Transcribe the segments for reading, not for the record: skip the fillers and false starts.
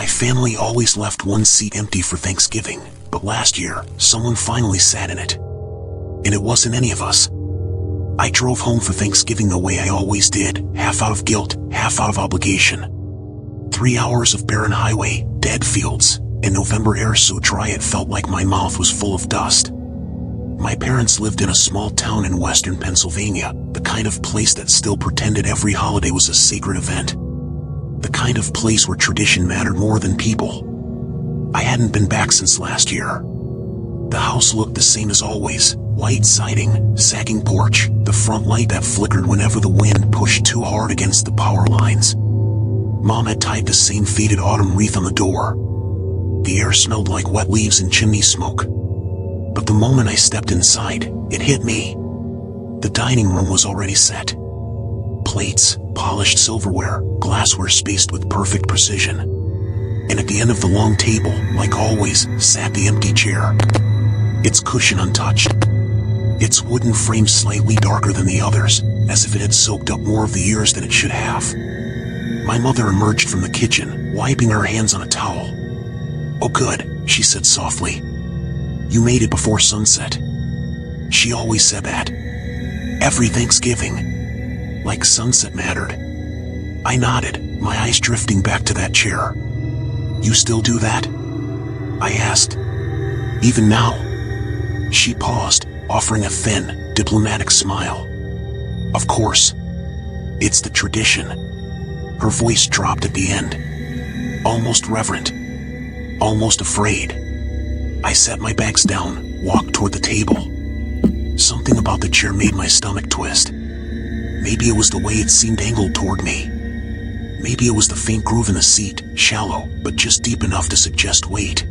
My family always left one seat empty for Thanksgiving, but last year, someone finally sat in it. And it wasn't any of us. I drove home for Thanksgiving the way I always did, half out of guilt, half out of obligation. 3 hours of barren highway, dead fields, and November air so dry it felt like my mouth was full of dust. My parents lived in a small town in western Pennsylvania, the kind of place that still pretended every holiday was a sacred event. The kind of place where tradition mattered more than people. I hadn't been back since last year. The house looked the same as always, white siding, sagging porch, the front light that flickered whenever the wind pushed too hard against the power lines. Mom had tied the same faded autumn wreath on the door. The air smelled like wet leaves and chimney smoke. But the moment I stepped inside, it hit me. The dining room was already set. Plates, polished silverware, glassware spaced with perfect precision. And at the end of the long table, like always, sat the empty chair. Its cushion untouched. Its wooden frame slightly darker than the others, as if it had soaked up more of the years than it should have. My mother emerged from the kitchen, wiping her hands on a towel. "Oh good," she said softly. "You made it before sunset." She always said that. Every Thanksgiving. Like sunset mattered. I nodded, my eyes drifting back to that chair. "You still do that?" I asked. "Even now?" She paused, offering a thin, diplomatic smile. "Of course. It's the tradition." Her voice dropped at the end. Almost reverent. Almost afraid. I set my bags down, walked toward the table. Something about the chair made my stomach twist. Maybe it was the way it seemed angled toward me. Maybe it was the faint groove in the seat, shallow, but just deep enough to suggest weight.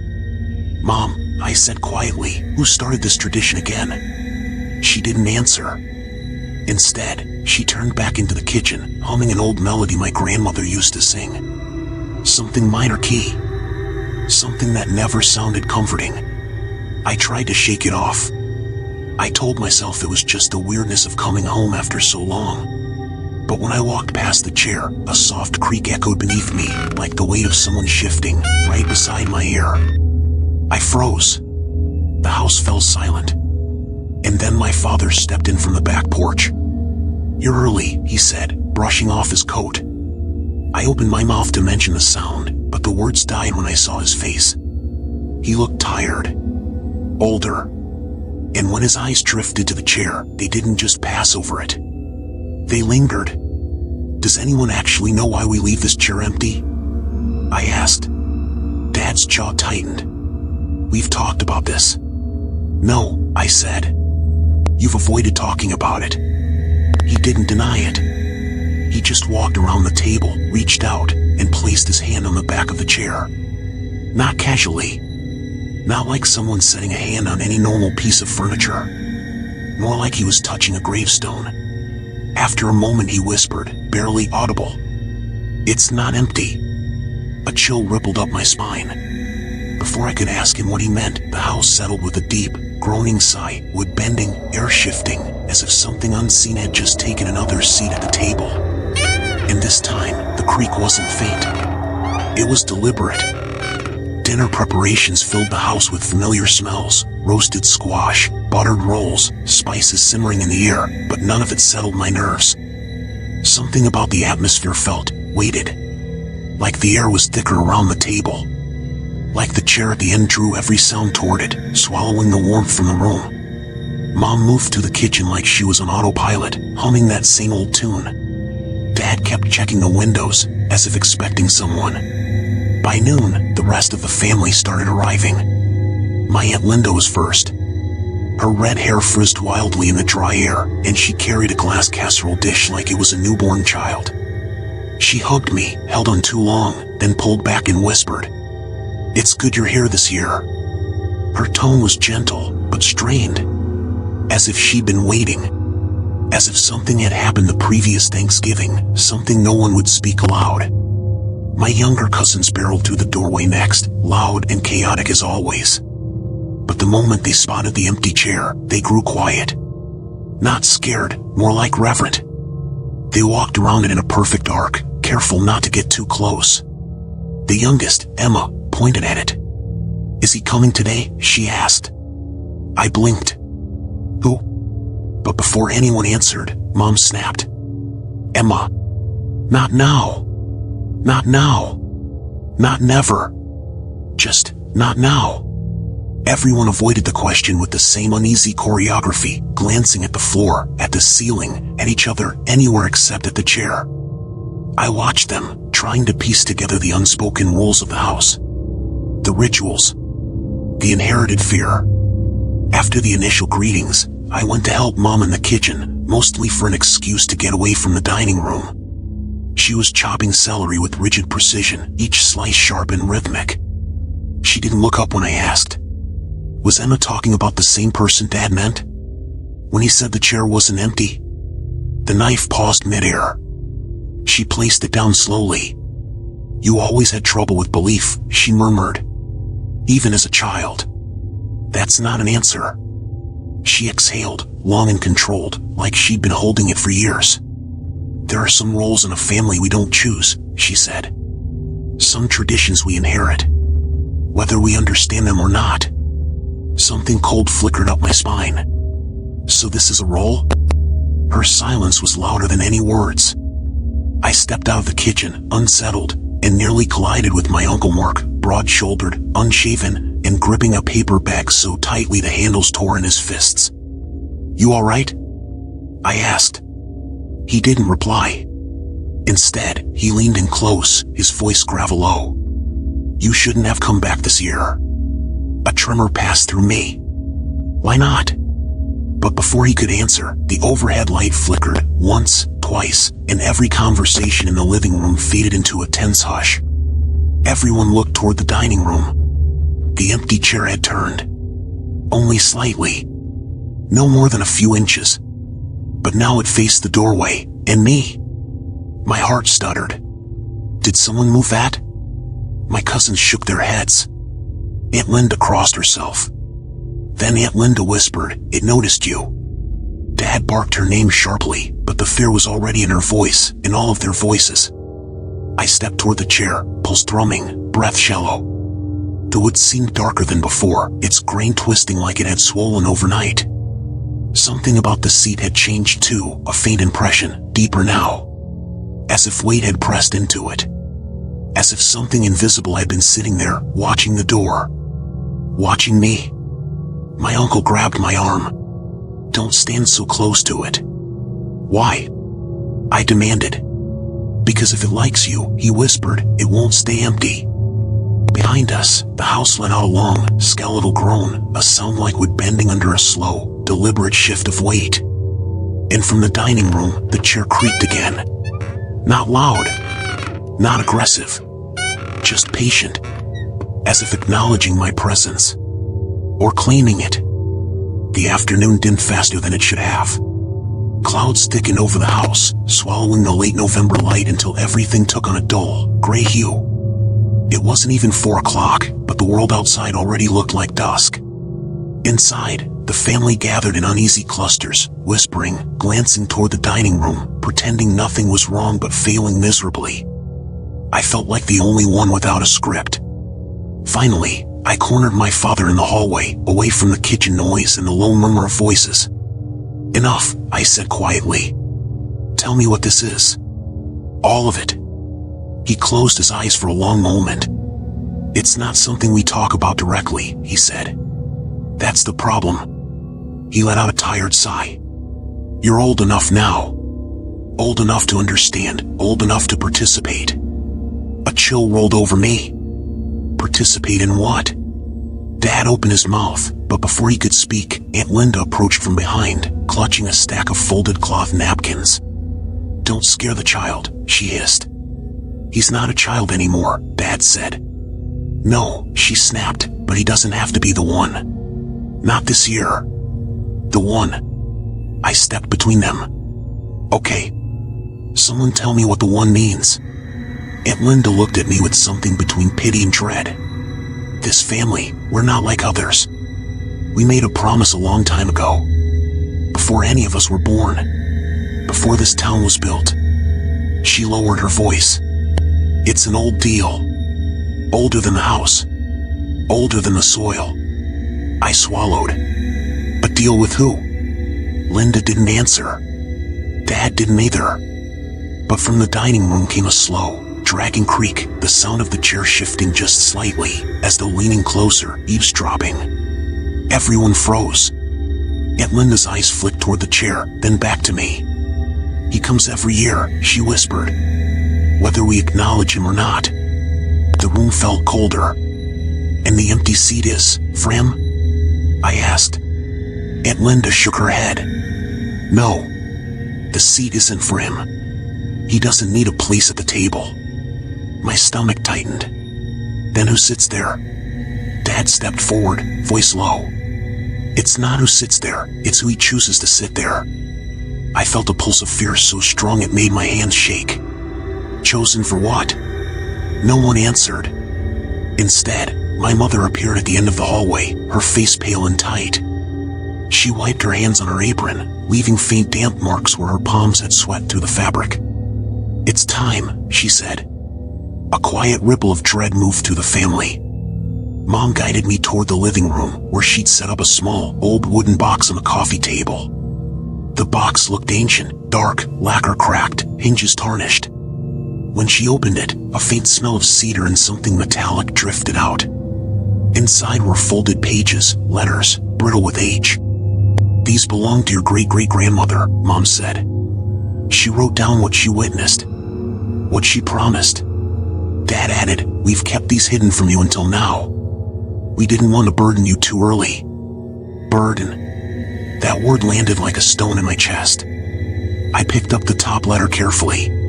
"Mom," I said quietly, "who started this tradition again?" She didn't answer. Instead, she turned back into the kitchen, humming an old melody my grandmother used to sing. Something minor key. Something that never sounded comforting. I tried to shake it off. I told myself it was just the weirdness of coming home after so long. But when I walked past the chair, a soft creak echoed beneath me, like the weight of someone shifting, right beside my ear. I froze. The house fell silent. And then my father stepped in from the back porch. "You're early," he said, brushing off his coat. I opened my mouth to mention the sound, but the words died when I saw his face. He looked tired. Older. And when his eyes drifted to the chair, they didn't just pass over it. They lingered. "Does anyone actually know why we leave this chair empty?" I asked. Dad's jaw tightened. "We've talked about this." "No," I said. "You've avoided talking about it." He didn't deny it. He just walked around the table, reached out, and placed his hand on the back of the chair. Not casually. Not like someone setting a hand on any normal piece of furniture. More like he was touching a gravestone. After a moment he whispered, barely audible, "It's not empty." A chill rippled up my spine. Before I could ask him what he meant, the house settled with a deep, groaning sigh, wood bending, air shifting, as if something unseen had just taken another seat at the table. And this time, the creak wasn't faint. It was deliberate. Dinner preparations filled the house with familiar smells, roasted squash, buttered rolls, spices simmering in the air, but none of it settled my nerves. Something about the atmosphere felt weighted. Like the air was thicker around the table. Like the chair at the end drew every sound toward it, swallowing the warmth from the room. Mom moved to the kitchen like she was on autopilot, humming that same old tune. Dad kept checking the windows, as if expecting someone. By noon, the rest of the family started arriving. My Aunt Linda was first. Her red hair frizzed wildly in the dry air, and she carried a glass casserole dish like it was a newborn child. She hugged me, held on too long, then pulled back and whispered, "It's good you're here this year." Her tone was gentle, but strained. As if she'd been waiting. As if something had happened the previous Thanksgiving, something no one would speak aloud. My younger cousins barreled through the doorway next, loud and chaotic as always. But the moment they spotted the empty chair, they grew quiet. Not scared, more like reverent. They walked around it in a perfect arc, careful not to get too close. The youngest, Emma, pointed at it. "Is he coming today?" she asked. I blinked. "Who?" But before anyone answered, Mom snapped. "Emma. Not now. Not now. Not never. Just not now." Everyone avoided the question with the same uneasy choreography, glancing at the floor, at the ceiling, at each other, anywhere except at the chair. I watched them, trying to piece together the unspoken rules of the house. The rituals. The inherited fear. After the initial greetings, I went to help Mom in the kitchen, mostly for an excuse to get away from the dining room. She was chopping celery with rigid precision, each slice sharp and rhythmic. She didn't look up when I asked. Was Emma talking about the same person Dad meant? When he said the chair wasn't empty? The knife paused midair. She placed it down slowly. "You always had trouble with belief," she murmured. "Even as a child." "That's not an answer." She exhaled, long and controlled, like she'd been holding it for years. "There are some roles in a family we don't choose," she said. "Some traditions we inherit, whether we understand them or not." Something cold flickered up my spine. "So this is a role?" Her silence was louder than any words. I stepped out of the kitchen, unsettled, and nearly collided with my Uncle Mark, broad-shouldered, unshaven, and gripping a paper bag so tightly the handles tore in his fists. "You all right?" I asked. He didn't reply. Instead, he leaned in close, his voice gravel-low. "You shouldn't have come back this year." A tremor passed through me. "Why not?" But before he could answer, the overhead light flickered, once, twice, and every conversation in the living room faded into a tense hush. Everyone looked toward the dining room. The empty chair had turned. Only slightly. No more than a few inches. But now it faced the doorway, and me. My heart stuttered. Did someone move that? My cousins shook their heads. Aunt Linda crossed herself. Then Aunt Linda whispered, "It noticed you." Dad barked her name sharply, but the fear was already in her voice, in all of their voices. I stepped toward the chair, pulse thrumming, breath shallow. The wood seemed darker than before, its grain twisting like it had swollen overnight. Something about the seat had changed too, a faint impression, deeper now. As if weight had pressed into it. As if something invisible had been sitting there, watching the door. Watching me. My uncle grabbed my arm. "Don't stand so close to it." "Why?" I demanded. "Because if it likes you," he whispered, "it won't stay empty." Behind us, the house let out a long, skeletal groan, a sound like wood bending under a slow, deliberate shift of weight. And from the dining room, the chair creaked again. Not loud. Not aggressive. Just patient. As if acknowledging my presence. Or claiming it. The afternoon dimmed faster than it should have. Clouds thickened over the house, swallowing the late November light until everything took on a dull, gray hue. It wasn't even 4 o'clock, but the world outside already looked like dusk. Inside, the family gathered in uneasy clusters, whispering, glancing toward the dining room, pretending nothing was wrong but failing miserably. I felt like the only one without a script. Finally, I cornered my father in the hallway, away from the kitchen noise and the low murmur of voices. "Enough," I said quietly. "Tell me what this is." "All of it." He closed his eyes for a long moment. "It's not something we talk about directly," he said. "That's the problem." He let out a tired sigh. "You're old enough now. Old enough to understand, old enough to participate." A chill rolled over me. Participate in what? Dad opened his mouth, but before he could speak, Aunt Linda approached from behind, clutching a stack of folded cloth napkins. "Don't scare the child," she hissed. "He's not a child anymore," Dad said. "No," she snapped, "but he doesn't have to be the one. Not this year." "The one." I stepped between them. "Okay. Someone tell me what the one means." Aunt Linda looked at me with something between pity and dread. "This family, we're not like others. We made a promise a long time ago. Before any of us were born. Before this town was built." She lowered her voice. "It's an old deal. Older than the house. Older than the soil. I swallowed. But deal with who? Linda didn't answer. Dad didn't either. But from the dining room came a slow, dragging creak, the sound of the chair shifting just slightly, as though leaning closer, eavesdropping. Everyone froze. Aunt Linda's eyes flicked toward the chair, then back to me. He comes every year, she whispered. Whether we acknowledge him or not. The room felt colder. And the empty seat is, Fram? I asked. Aunt Linda shook her head. No. The seat isn't for him. He doesn't need a place at the table. My stomach tightened. Then who sits there? Dad stepped forward, voice low. It's not who sits there, it's who he chooses to sit there. I felt a pulse of fear so strong it made my hands shake. Chosen for what? No one answered. Instead, my mother appeared at the end of the hallway, her face pale and tight. She wiped her hands on her apron, leaving faint damp marks where her palms had sweat through the fabric. It's time, she said. A quiet ripple of dread moved through the family. Mom guided me toward the living room, where she'd set up a small, old wooden box on the coffee table. The box looked ancient, dark, lacquer cracked, hinges tarnished. When she opened it, a faint smell of cedar and something metallic drifted out. Inside were folded pages, letters, brittle with age. These belonged to your great-great-grandmother, Mom said. She wrote down what she witnessed, what she promised. Dad added, we've kept these hidden from you until now. We didn't want to burden you too early. Burden. That word landed like a stone in my chest. I picked up the top letter carefully.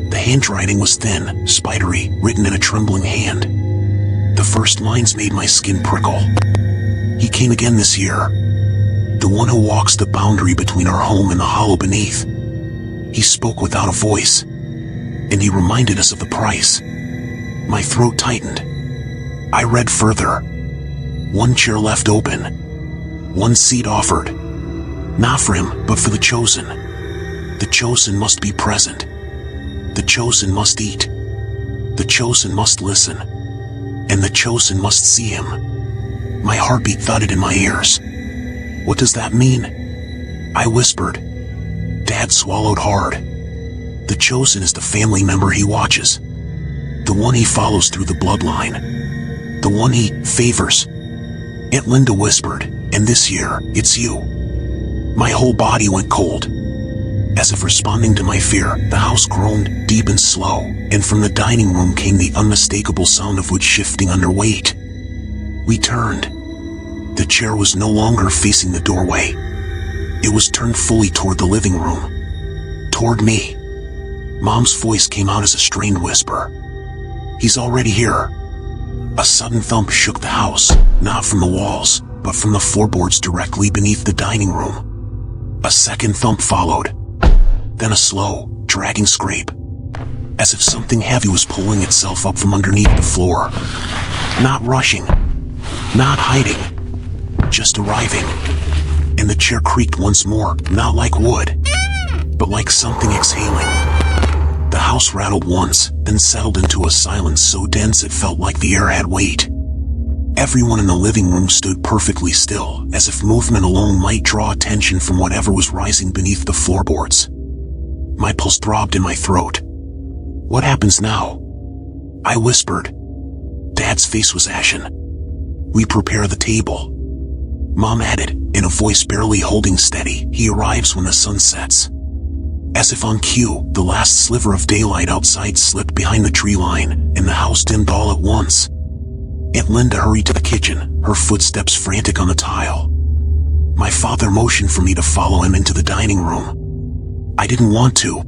The handwriting was thin, spidery, written in a trembling hand. The first lines made my skin prickle. He came again this year. The one who walks the boundary between our home and the hollow beneath. He spoke without a voice. And he reminded us of the price. My throat tightened. I read further. One chair left open. One seat offered. Not for him, but for the chosen. The chosen must be present. The chosen must eat. The chosen must listen. And the chosen must see him. My heartbeat thudded in my ears. What does that mean? I whispered. Dad swallowed hard. The chosen is the family member he watches. The one he follows through the bloodline. The one he favors. Aunt Linda whispered, and this year, it's you. My whole body went cold. As if responding to my fear, the house groaned, deep and slow, and from the dining room came the unmistakable sound of wood shifting under weight. We turned. The chair was no longer facing the doorway. It was turned fully toward the living room. Toward me. Mom's voice came out as a strained whisper. He's already here. A sudden thump shook the house, not from the walls, but from the floorboards directly beneath the dining room. A second thump followed. Then a slow, dragging scrape. As if something heavy was pulling itself up from underneath the floor. Not rushing. Not hiding. Just arriving. And the chair creaked once more, not like wood, but like something exhaling. The house rattled once, then settled into a silence so dense it felt like the air had weight. Everyone in the living room stood perfectly still, as if movement alone might draw attention from whatever was rising beneath the floorboards. My pulse throbbed in my throat. What happens now? I whispered. Dad's face was ashen. We prepare the table. Mom added, in a voice barely holding steady, he arrives when the sun sets. As if on cue, the last sliver of daylight outside slipped behind the tree line, and the house dimmed all at once. Aunt Linda hurried to the kitchen, her footsteps frantic on the tile. My father motioned for me to follow him into the dining room. I didn't want to.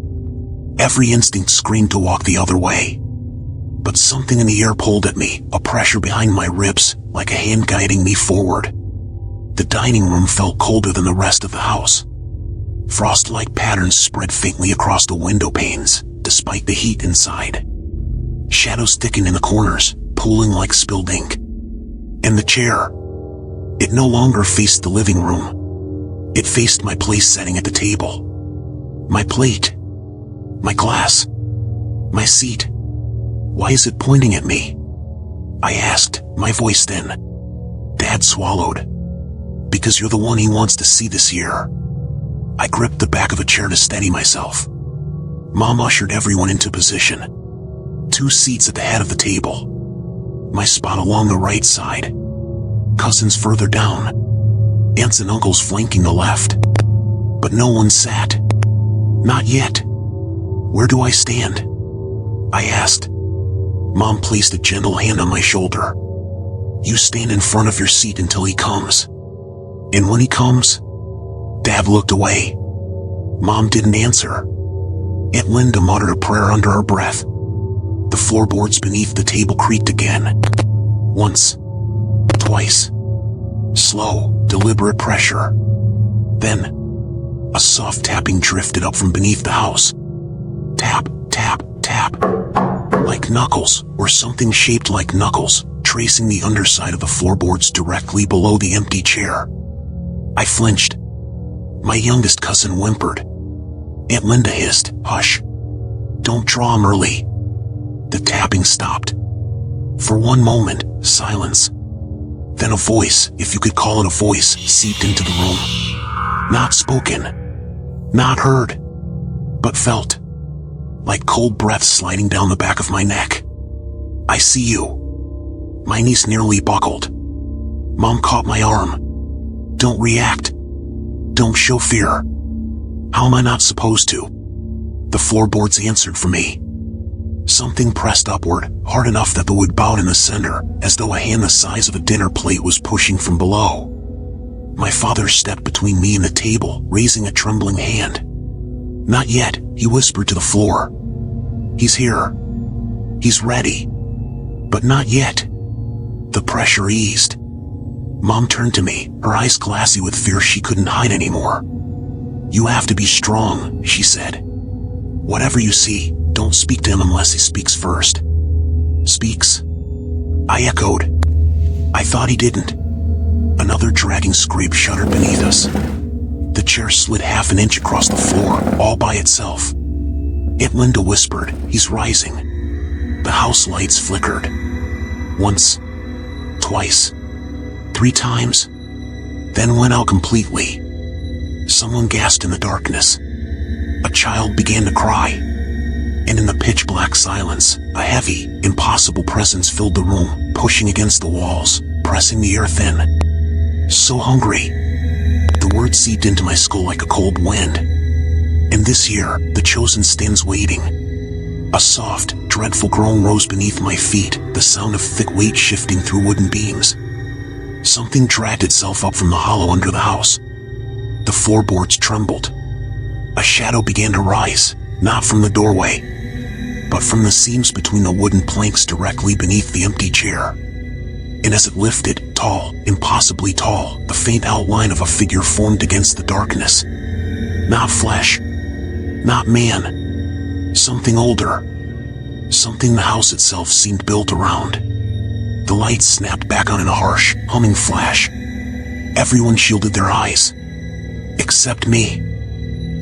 Every instinct screamed to walk the other way. But something in the air pulled at me, a pressure behind my ribs, like a hand guiding me forward. The dining room felt colder than the rest of the house. Frost-like patterns spread faintly across the window panes, despite the heat inside. Shadows thickened in the corners, pooling like spilled ink. And the chair. It no longer faced the living room. It faced my place setting at the table. My plate. My glass. My seat. Why is it pointing at me? I asked, my voice thin. Dad swallowed. Because you're the one he wants to see this year. I gripped the back of a chair to steady myself. Mom ushered everyone into position. 2 seats at the head of the table. My spot along the right side. Cousins further down. Aunts and uncles flanking the left. But no one sat. Not yet. Where do I stand? I asked. Mom placed a gentle hand on my shoulder. You stand in front of your seat until he comes. And when he comes? Dad looked away. Mom didn't answer. Aunt Linda muttered a prayer under her breath. The floorboards beneath the table creaked again. Once. Twice. Slow, deliberate pressure. Then, a soft tapping drifted up from beneath the house. Tap, tap, tap. Like knuckles, or something shaped like knuckles, tracing the underside of the floorboards directly below the empty chair. I flinched. My youngest cousin whimpered. Aunt Linda hissed, "Hush. Don't draw him early." The tapping stopped. For one moment, silence. Then a voice, if you could call it a voice, seeped into the room. Not spoken. Not heard. But felt. Like cold breath sliding down the back of my neck. I see you. My knees nearly buckled. Mom caught my arm. Don't react. Don't show fear. How am I not supposed to? The floorboards answered for me. Something pressed upward, hard enough that the wood bowed in the center, as though a hand the size of a dinner plate was pushing from below. My father stepped between me and the table, raising a trembling hand. Not yet, he whispered to the floor. He's here. He's ready. But not yet. The pressure eased. Mom turned to me, her eyes glassy with fear she couldn't hide anymore. You have to be strong, she said. Whatever you see, don't speak to him unless he speaks first. Speaks? I echoed. I thought he didn't. Another dragging scrape shuddered beneath us. The chair slid half an inch across the floor, all by itself. Aunt Linda whispered, he's rising. The house lights flickered. Once. Twice. 3 times. Then went out completely. Someone gasped in the darkness. A child began to cry. And in the pitch-black silence, a heavy, impossible presence filled the room, pushing against the walls, pressing the air thin. So hungry. The word seeped into my skull like a cold wind. And this year, the chosen stands waiting. A soft, dreadful groan rose beneath my feet, the sound of thick weight shifting through wooden beams. Something dragged itself up from the hollow under the house. The floorboards trembled. A shadow began to rise, not from the doorway, but from the seams between the wooden planks directly beneath the empty chair. And as it lifted, tall, impossibly tall, the faint outline of a figure formed against the darkness. Not flesh. Not man. Something older. Something the house itself seemed built around. The lights snapped back on in a harsh, humming flash. Everyone shielded their eyes. Except me.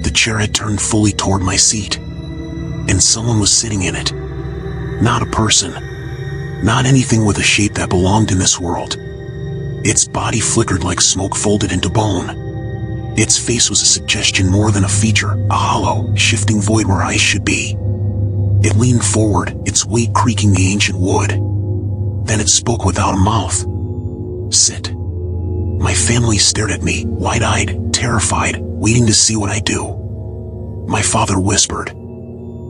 The chair had turned fully toward my seat. And someone was sitting in it. Not a person. Not anything with a shape that belonged in this world. Its body flickered like smoke folded into bone. Its face was a suggestion more than a feature, a hollow, shifting void where eyes should be. It leaned forward, its weight creaking the ancient wood. Then it spoke without a mouth. Sit. My family stared at me, wide-eyed, terrified, waiting to see what I do. My father whispered,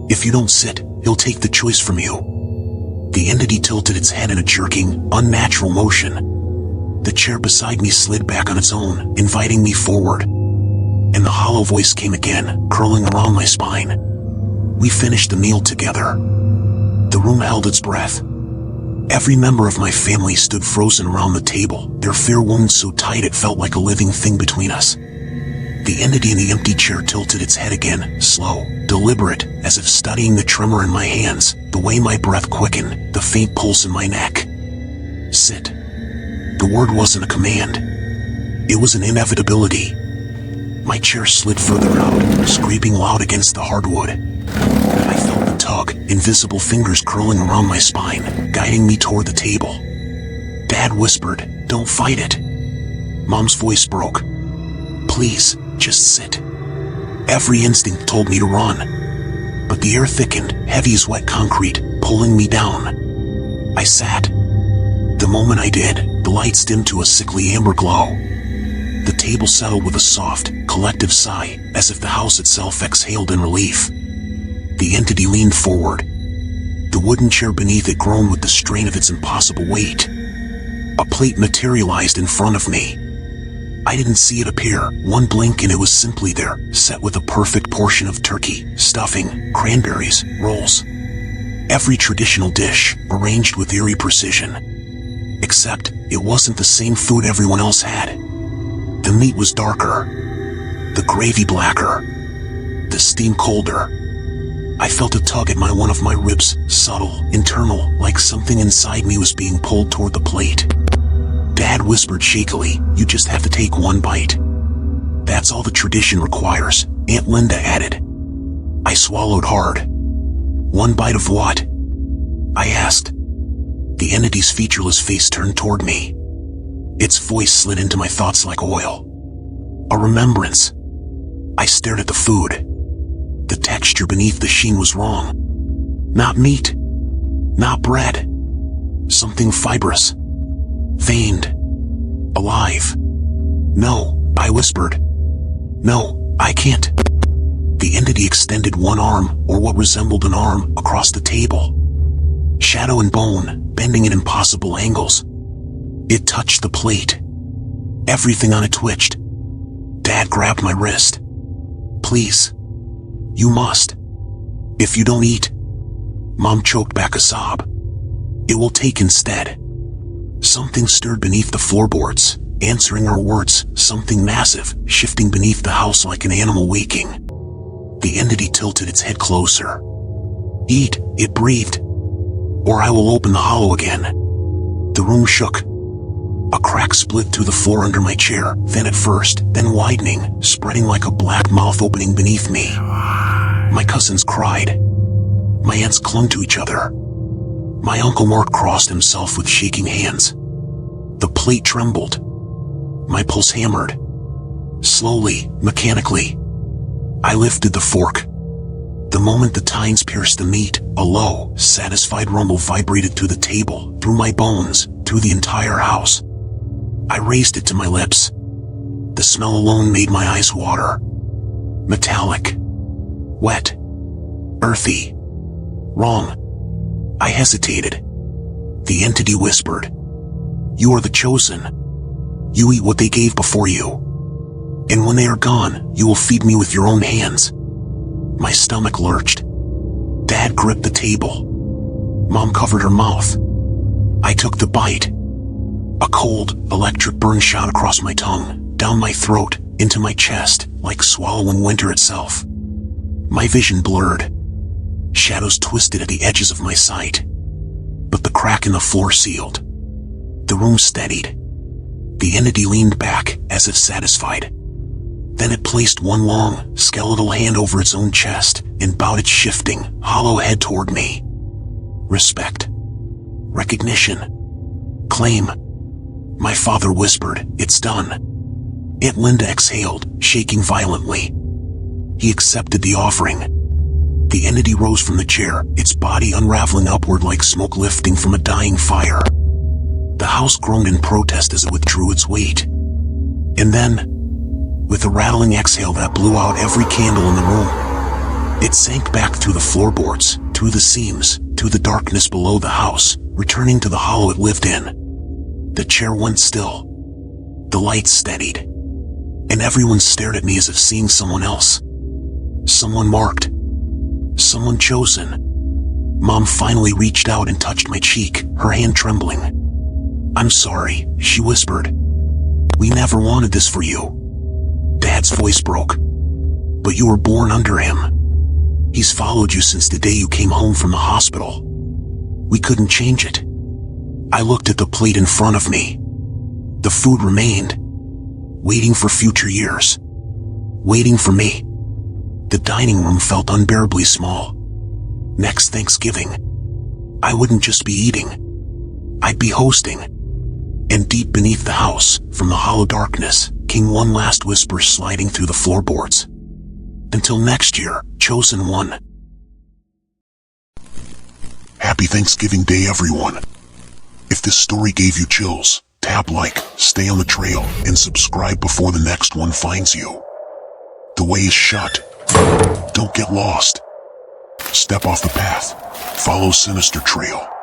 "If you don't sit, he'll take the choice from you." The entity tilted its head in a jerking, unnatural motion. The chair beside me slid back on its own, inviting me forward. And the hollow voice came again, curling around my spine. We finished the meal together. The room held its breath. Every member of my family stood frozen around the table, their fear wound so tight it felt like a living thing between us. The entity in the empty chair tilted its head again, slow, deliberate, as if studying the tremor in my hands, the way my breath quickened, the faint pulse in my neck. Sit. The word wasn't a command. It was an inevitability. My chair slid further out, scraping loud against the hardwood. I felt the tug, invisible fingers curling around my spine, guiding guiding me toward the table. Dad whispered, "Don't fight it." Mom's voice broke. "Please, just sit." Every instinct told me to run, but the air thickened, heavy as wet concrete, pulling me down. I sat. The moment I did, the lights dimmed to a sickly amber glow. The table settled with a soft, collective sigh, as if the house itself exhaled in relief. The entity leaned forward. The wooden chair beneath it groaned with the strain of its impossible weight. A plate materialized in front of me. I didn't see it appear. One blink and it was simply there, set with a perfect portion of turkey, stuffing, cranberries, rolls. Every traditional dish, arranged with eerie precision. Except, it wasn't the same food everyone else had. The meat was darker. The gravy blacker. The steam colder. I felt a tug at one of my ribs, subtle, internal, like something inside me was being pulled toward the plate. Dad whispered shakily, "You just have to take one bite. That's all the tradition requires," Aunt Linda added. I swallowed hard. "One bite of what?" I asked. The entity's featureless face turned toward me. Its voice slid into my thoughts like oil. A remembrance. I stared at the food. The texture beneath the sheen was wrong. Not meat. Not bread. Something fibrous. Veined. Alive. "No," I whispered. "No, I can't." The entity extended one arm, or what resembled an arm, across the table. Shadow and bone, bending at impossible angles. It touched the plate. Everything on it twitched. Dad grabbed my wrist. "Please. You must. If you don't eat..." Mom choked back a sob. "It will take instead." Something stirred beneath the floorboards, answering her words, something massive, shifting beneath the house like an animal waking. The entity tilted its head closer. "Eat," it breathed, "or I will open the hollow again." The room shook. A crack split through the floor under my chair, thin at first, then widening, spreading like a black mouth opening beneath me. My cousins cried. My aunts clung to each other. My Uncle Mark crossed himself with shaking hands. The plate trembled. My pulse hammered. Slowly, mechanically, I lifted the fork. The moment the tines pierced the meat, a low, satisfied rumble vibrated through the table, through my bones, through the entire house. I raised it to my lips. The smell alone made my eyes water. Metallic. Wet. Earthy. Wrong. I hesitated. The entity whispered, "You are the chosen. You eat what they gave before you. And when they are gone, you will feed me with your own hands." My stomach lurched. Dad gripped the table. Mom covered her mouth. I took the bite. A cold, electric burn shot across my tongue, down my throat, into my chest, like swallowing winter itself. My vision blurred. Shadows twisted at the edges of my sight. But the crack in the floor sealed. The room steadied. The entity leaned back, as if satisfied. Then it placed one long, skeletal hand over its own chest, and bowed its shifting, hollow head toward me. Respect. Recognition. Claim. My father whispered, "It's done." Aunt Linda exhaled, shaking violently. He accepted the offering. The entity rose from the chair, its body unraveling upward like smoke lifting from a dying fire. The house groaned in protest as it withdrew its weight. And then, with a rattling exhale that blew out every candle in the room, it sank back through the floorboards, through the seams, to the darkness below the house, returning to the hollow it lived in. The chair went still. The lights steadied. And everyone stared at me as if seeing someone else. Someone marked. Someone chosen. Mom finally reached out and touched my cheek, her hand trembling. "I'm sorry," she whispered. "We never wanted this for you." Dad's voice broke. "But you were born under him. He's followed you since the day you came home from the hospital. We couldn't change it." I looked at the plate in front of me. The food remained, waiting for future years. Waiting for me. The dining room felt unbearably small. Next Thanksgiving, I wouldn't just be eating. I'd be hosting. And deep beneath the house, from the hollow darkness, came one last whisper sliding through the floorboards. Until next year, chosen one. Happy Thanksgiving Day, everyone. If this story gave you chills, tap like, stay on the trail, and subscribe before the next one finds you. The way is shut. Don't get lost. Step off the path. Follow SinisterTrail.